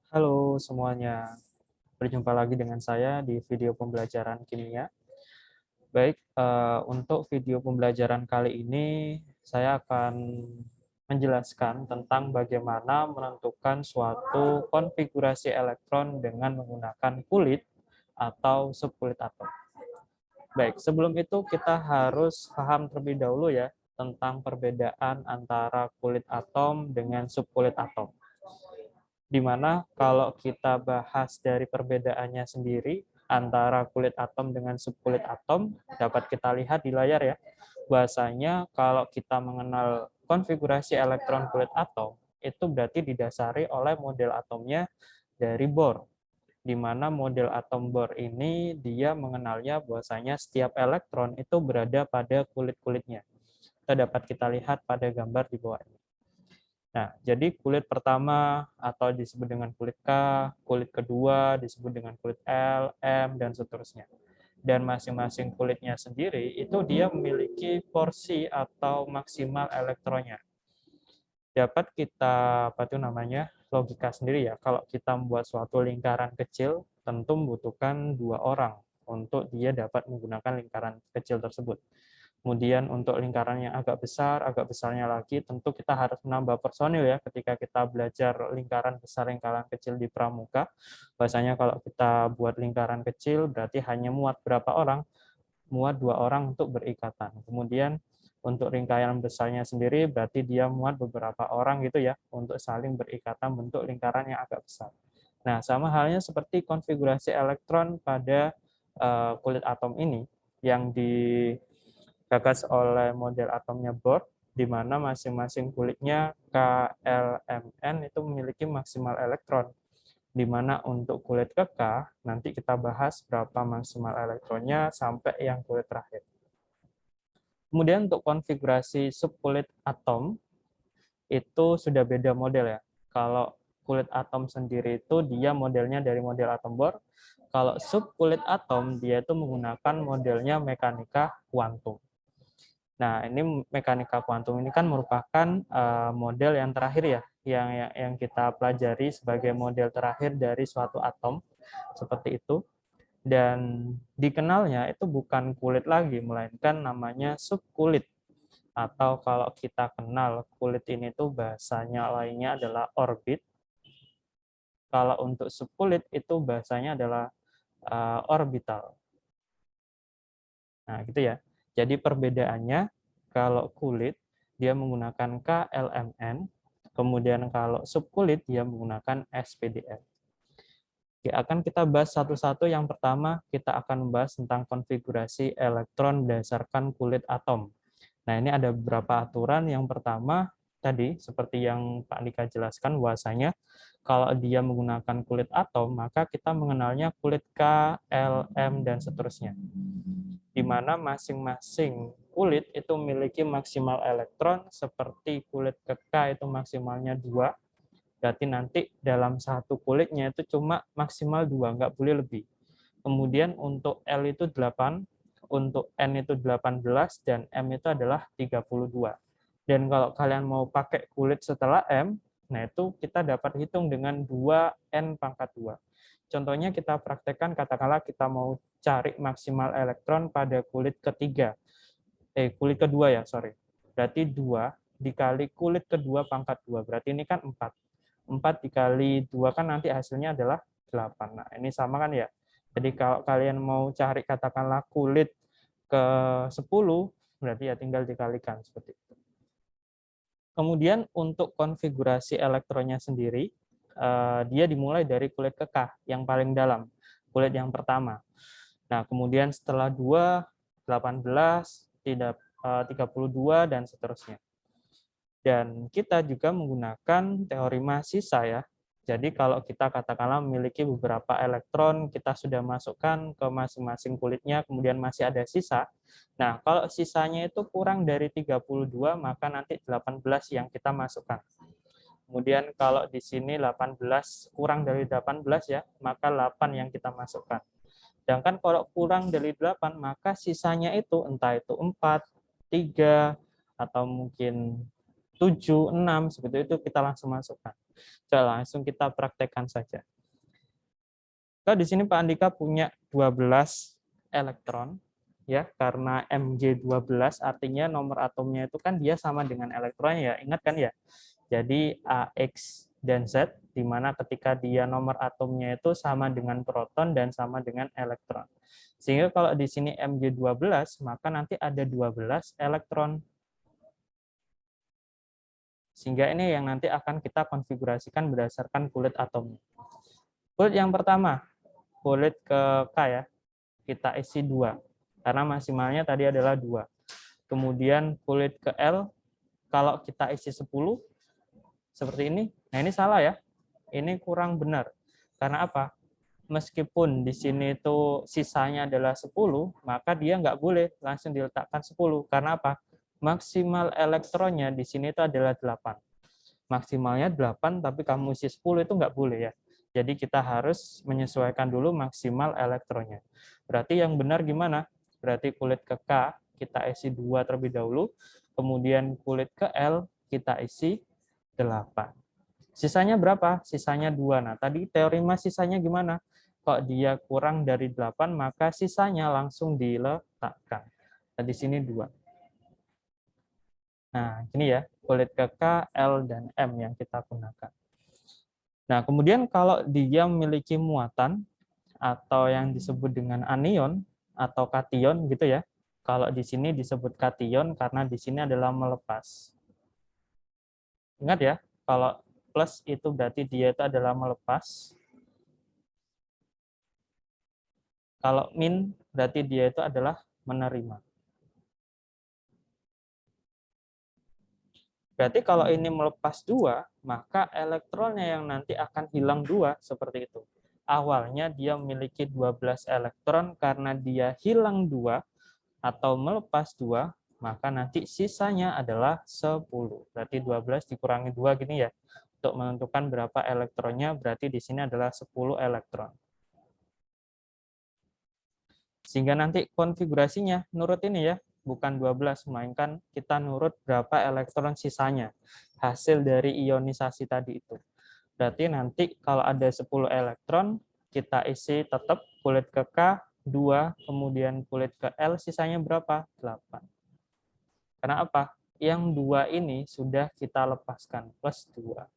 Halo semuanya, berjumpa lagi dengan saya di video pembelajaran kimia. Baik, untuk video pembelajaran kali ini saya akan menjelaskan tentang bagaimana menentukan suatu konfigurasi elektron dengan menggunakan kulit atau subkulit atom. Baik, sebelum itu kita harus paham terlebih dahulu ya tentang perbedaan antara kulit atom dengan subkulit atom. Di mana kalau kita bahas dari perbedaannya sendiri antara kulit atom dengan subkulit atom, dapat kita lihat di layar ya, bahwasanya kalau kita mengenal konfigurasi elektron kulit atom, itu berarti didasari oleh model atomnya dari Bohr, di mana model atom Bohr ini dia mengenalnya bahwasanya setiap elektron itu berada pada kulit-kulitnya. Itu dapat kita lihat pada gambar di bawah ini. Nah, jadi kulit pertama atau disebut dengan kulit K, kulit kedua disebut dengan kulit L, M, dan seterusnya. Dan masing-masing kulitnya sendiri itu dia memiliki porsi atau maksimal elektronnya. Dapat kita apa itu namanya logika sendiri ya. Kalau kita membuat suatu lingkaran kecil, tentu membutuhkan 2 orang untuk dia dapat menggunakan lingkaran kecil tersebut. Kemudian untuk lingkaran yang agak besar, agak besarnya lagi, tentu kita harus menambah personil ya ketika kita belajar lingkaran besar, lingkaran kecil di pramuka. Bahasanya kalau kita buat lingkaran kecil berarti hanya muat berapa orang? Muat 2 orang untuk berikatan. Kemudian untuk lingkaran besarnya sendiri berarti dia muat beberapa orang gitu ya untuk saling berikatan bentuk lingkaran yang agak besar. Nah, sama halnya seperti konfigurasi elektron pada kulit atom ini yang digagas oleh model atomnya Bohr, di mana masing-masing kulitnya K, L, M, N itu memiliki maksimal elektron, di mana untuk kulit kekah nanti kita bahas berapa maksimal elektronnya sampai yang kulit terakhir. Kemudian untuk konfigurasi subkulit atom itu sudah beda model ya. Kalau kulit atom sendiri itu dia modelnya dari model atom Bohr. Kalau subkulit atom dia itu menggunakan modelnya mekanika kuantum. Nah, ini mekanika kuantum ini kan merupakan model yang terakhir ya, yang kita pelajari sebagai model terakhir dari suatu atom seperti itu. Dan dikenalnya itu bukan kulit lagi, melainkan namanya subkulit. Atau kalau kita kenal kulit ini tuh bahasanya lainnya adalah orbit. Kalau untuk subkulit itu bahasanya adalah orbital. Nah, gitu ya. Jadi perbedaannya kalau kulit dia menggunakan KLMN, kemudian kalau subkulit dia menggunakan SPDF. Oke, akan kita bahas satu-satu. Yang pertama, kita akan membahas tentang konfigurasi elektron berdasarkan kulit atom. Nah, ini ada beberapa aturan. Yang pertama, tadi seperti yang Pak Andika jelaskan, bahwasanya kalau dia menggunakan kulit atom, maka kita mengenalnya kulit K, L, M, dan seterusnya. Di mana masing-masing kulit itu memiliki maksimal elektron, seperti kulit ke K itu maksimalnya 2, berarti nanti dalam satu kulitnya itu cuma maksimal 2, nggak boleh lebih. Kemudian untuk L itu 8, untuk N itu 18, dan M itu adalah 32. Dan kalau kalian mau pakai kulit setelah M, nah itu kita dapat hitung dengan 2N pangkat 2. Contohnya kita praktekkan, katakanlah kita mau cari maksimal elektron pada kulit ketiga. Kulit kedua ya, sorry. Berarti 2 dikali kulit kedua pangkat 2. Berarti ini kan 4. 4 dikali 2 kan nanti hasilnya adalah 8. Nah, ini sama kan ya. Jadi kalau kalian mau cari katakanlah kulit ke 10, berarti ya tinggal dikalikan seperti itu. Kemudian untuk konfigurasi elektronnya sendiri, dia dimulai dari kulit kekah yang paling dalam, kulit yang pertama. Nah, kemudian setelah 2, 18, 32, dan seterusnya. Dan kita juga menggunakan teori massa ya. Jadi kalau kita katakanlah memiliki beberapa elektron, kita sudah masukkan ke masing-masing kulitnya, kemudian masih ada sisa. Nah, kalau sisanya itu kurang dari 32, maka nanti 18 yang kita masukkan. Kemudian kalau di sini 18 kurang dari 18 ya, maka 8 yang kita masukkan. Sedangkan kalau kurang dari 8, maka sisanya itu entah itu 4, 3, atau mungkin 7, 6, seperti itu kita langsung masukkan. Coba langsung kita praktekkan saja. Kalau di sini Pak Andika punya 12 elektron, ya, karena Mg12 artinya nomor atomnya itu kan dia sama dengan elektronnya, ya, ingat kan ya? Jadi AX dan Z, di mana ketika dia nomor atomnya itu sama dengan proton dan sama dengan elektron. Sehingga kalau di sini Mg12, maka nanti ada 12 elektron. Sehingga ini yang nanti akan kita konfigurasikan berdasarkan kulit atomnya. Kulit yang pertama, kulit ke K ya, kita isi 2. Karena maksimalnya tadi adalah 2. Kemudian kulit ke L, kalau kita isi 10, seperti ini. Nah, ini salah ya. Ini kurang benar. Karena apa? Meskipun di sini itu sisanya adalah 10, maka dia nggak boleh langsung diletakkan 10. Karena apa? Maksimal elektronnya di sini itu adalah 8. Maksimalnya 8, tapi kamu isi 10 itu nggak boleh ya. Jadi kita harus menyesuaikan dulu maksimal elektronnya. Berarti yang benar gimana? Berarti kulit ke K kita isi 2 terlebih dahulu, kemudian kulit ke L kita isi 8. Sisanya berapa? Sisanya 2. Nah, tadi teori mas sisanya gimana? Kok dia kurang dari 8, maka sisanya langsung diletakkan. Nah, di sini 2. Nah, ini ya, kulit ke K, L, dan M yang kita gunakan. Nah, kemudian kalau dia memiliki muatan atau yang disebut dengan anion atau kation gitu ya. Kalau di sini disebut kation karena di sini adalah melepas. Ingat ya, kalau plus itu berarti dia itu adalah melepas. Kalau min berarti dia itu adalah menerima. Berarti kalau ini melepas 2, maka elektronnya yang nanti akan hilang 2, seperti itu. Awalnya dia memiliki 12 elektron, karena dia hilang 2 atau melepas 2, maka nanti sisanya adalah 10. Berarti 12 dikurangi 2 gini ya. Untuk menentukan berapa elektronnya, berarti di sini adalah 10 elektron. Sehingga nanti konfigurasinya nurut ini ya, bukan 12, melainkan kita nurut berapa elektron sisanya, hasil dari ionisasi tadi itu. Berarti nanti kalau ada 10 elektron, kita isi tetap kulit ke K, 2, kemudian kulit ke L, sisanya berapa? 8. Karena apa? Yang 2 ini sudah kita lepaskan, plus 2.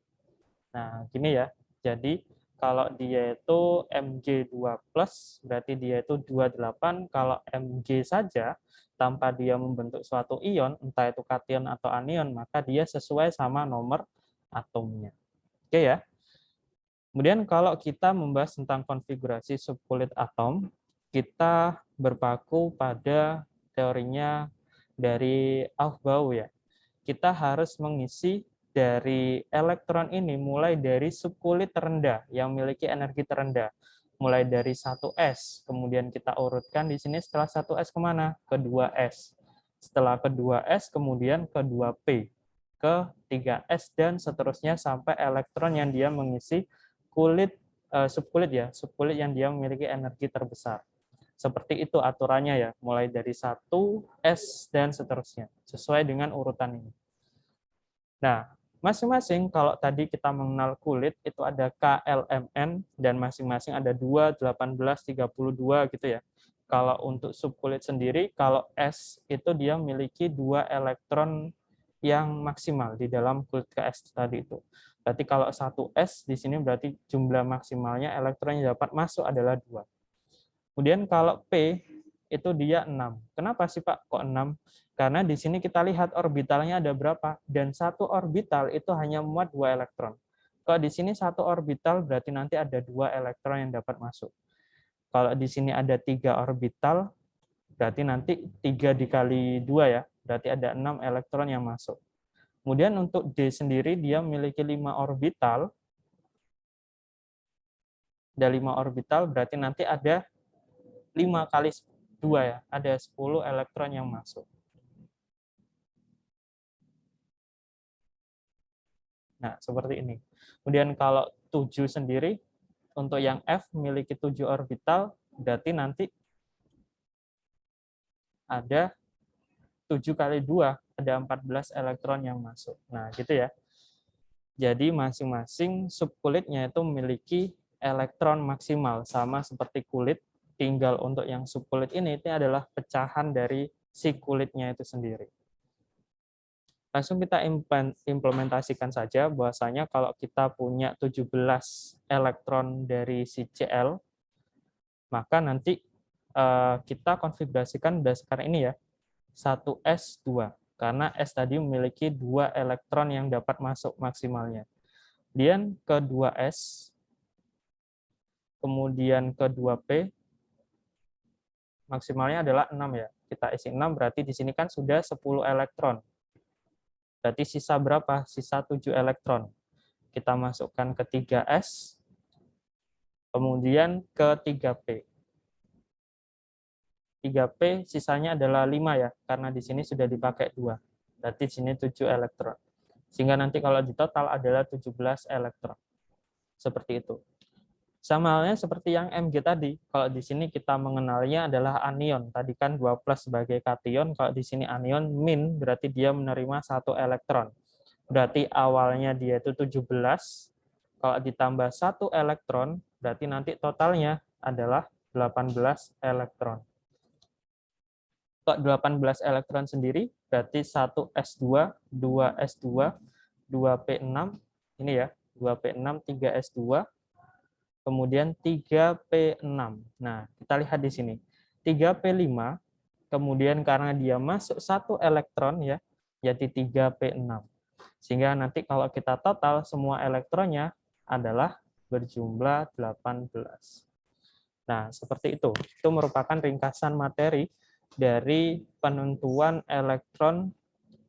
Nah, gini ya, jadi kalau dia itu Mg2+, berarti dia itu 28. Kalau Mg saja, tanpa dia membentuk suatu ion, entah itu kation atau anion, maka dia sesuai sama nomor atomnya. Oke ya. Kemudian kalau kita membahas tentang konfigurasi subkulit atom, kita berpaku pada teorinya dari Aufbau ya. Kita harus mengisi dari elektron ini mulai dari subkulit terendah yang memiliki energi terendah. Mulai dari 1s, kemudian kita urutkan di sini setelah 1s kemana? Ke 2s. Setelah ke 2s, kemudian ke 2p, ke 3s, dan seterusnya sampai elektron yang dia mengisi kulit subkulit ya, subkulit yang dia memiliki energi terbesar. Seperti itu aturannya ya, mulai dari 1s dan seterusnya, sesuai dengan urutan ini. Nah, masing-masing kalau tadi kita mengenal kulit itu ada KLMN dan masing-masing ada 2, 18, 32 gitu ya. Kalau untuk subkulit sendiri, kalau S itu dia memiliki 2 elektron yang maksimal di dalam kulit KS tadi itu. Berarti kalau 1S di sini berarti jumlah maksimalnya elektron yang dapat masuk adalah 2. Kemudian kalau P itu dia 6. Kenapa sih Pak kok 6? Karena di sini kita lihat orbitalnya ada berapa, dan satu orbital itu hanya muat 2 elektron. Kalau di sini satu orbital berarti nanti ada 2 elektron yang dapat masuk. Kalau di sini ada 3 orbital, berarti nanti 3 dikali 2 ya, berarti ada 6 elektron yang masuk. Kemudian untuk D sendiri dia memiliki 5 orbital. Ada 5 orbital berarti nanti ada 5 kali 2 ya, ada 10 elektron yang masuk. Nah, seperti ini. Kemudian kalau 7 sendiri, untuk yang F memiliki 7 orbital, berarti nanti ada 7 kali 2, ada 14 elektron yang masuk. Nah, gitu ya. Jadi masing-masing subkulitnya itu memiliki elektron maksimal, sama seperti kulit, tinggal untuk yang subkulit ini adalah pecahan dari si kulitnya itu sendiri. Langsung kita implementasikan saja bahwasanya kalau kita punya 17 elektron dari si Cl, maka nanti kita konfigurasikan berdasarkan ini ya, 1s2, karena S tadi memiliki 2 elektron yang dapat masuk maksimalnya. Kemudian ke 2s, kemudian ke 2p, maksimalnya adalah 6 ya. Kita isi 6, berarti di sini kan sudah 10 elektron. Berarti sisa berapa? Sisa 7 elektron. Kita masukkan ke 3s, kemudian ke 3p. 3p sisanya adalah 5 ya, karena di sini sudah dipakai 2. Berarti di sini 7 elektron. Sehingga nanti kalau di total adalah 17 elektron. Seperti itu. Sama halnya seperti yang Mg tadi. Kalau di sini kita mengenalnya adalah anion. Tadi kan 2+ sebagai kation, kalau di sini anion min berarti dia menerima 1 elektron. Berarti awalnya dia itu 17, kalau ditambah 1 elektron, berarti nanti totalnya adalah 18 elektron. Kalau 18 elektron sendiri, berarti 1s2, 2s2, 2p6, ini ya, 2p6, 3s2, kemudian 3p6. Nah, kita lihat di sini. 3p5, kemudian karena dia masuk 1 elektron ya, jadi 3p6. Sehingga nanti kalau kita total semua elektronnya adalah berjumlah 18. Nah, seperti itu. Itu merupakan ringkasan materi dari penentuan elektron,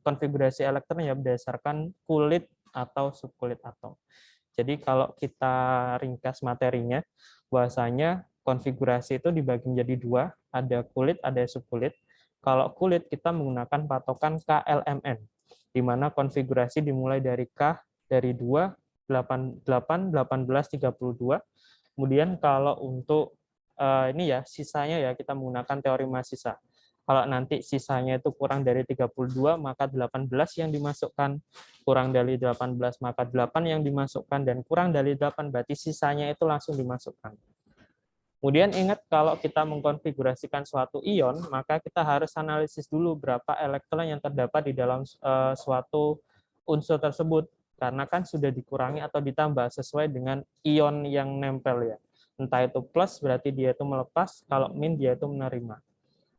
konfigurasi elektron ya berdasarkan kulit atau subkulit atom. Jadi kalau kita ringkas materinya, bahwasanya konfigurasi itu dibagi menjadi 2, ada kulit, ada subkulit. Kalau kulit kita menggunakan patokan KLMN, di mana konfigurasi dimulai dari K dari 2, 8, 18, 32. Kemudian kalau untuk ini ya, sisanya ya kita menggunakan teori mass sisa. Kalau nanti sisanya itu kurang dari 32, maka 18 yang dimasukkan, kurang dari 18, maka 8 yang dimasukkan, dan kurang dari 8, berarti sisanya itu langsung dimasukkan. Kemudian ingat, kalau kita mengkonfigurasikan suatu ion, maka kita harus analisis dulu berapa elektron yang terdapat di dalam suatu unsur tersebut, karena kan sudah dikurangi atau ditambah sesuai dengan ion yang nempel ya. Entah itu plus berarti dia itu melepas, kalau min dia itu menerima.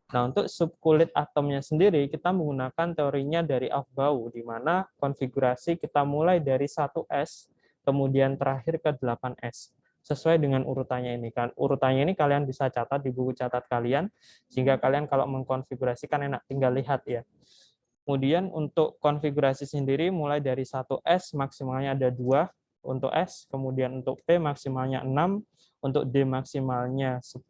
Nah, untuk subkulit atomnya sendiri, kita menggunakan teorinya dari Aufbau, di mana konfigurasi kita mulai dari 1s, kemudian terakhir ke 8s. Sesuai dengan urutannya ini. Kan urutannya ini kalian bisa catat di buku catat kalian, sehingga kalian kalau mengkonfigurasikan enak tinggal lihat ya. Kemudian untuk konfigurasi sendiri mulai dari 1s maksimalnya ada 2 untuk S, kemudian untuk P maksimalnya 6, untuk D maksimalnya 10,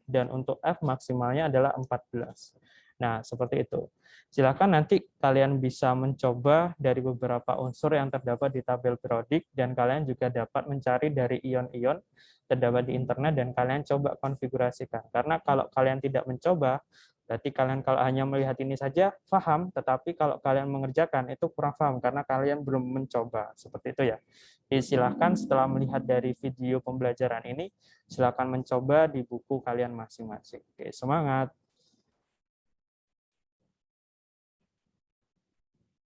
dan untuk F maksimalnya adalah 14. Nah, seperti itu. Silakan nanti kalian bisa mencoba dari beberapa unsur yang terdapat di tabel periodik, dan kalian juga dapat mencari dari ion-ion terdapat di internet, dan kalian coba konfigurasikan. Karena kalau kalian tidak mencoba, berarti kalian kalau hanya melihat ini saja paham, tetapi kalau kalian mengerjakan itu kurang paham karena kalian belum mencoba. Seperti itu ya. Jadi silakan setelah melihat dari video pembelajaran ini, silakan mencoba di buku kalian masing-masing. Oke, semangat.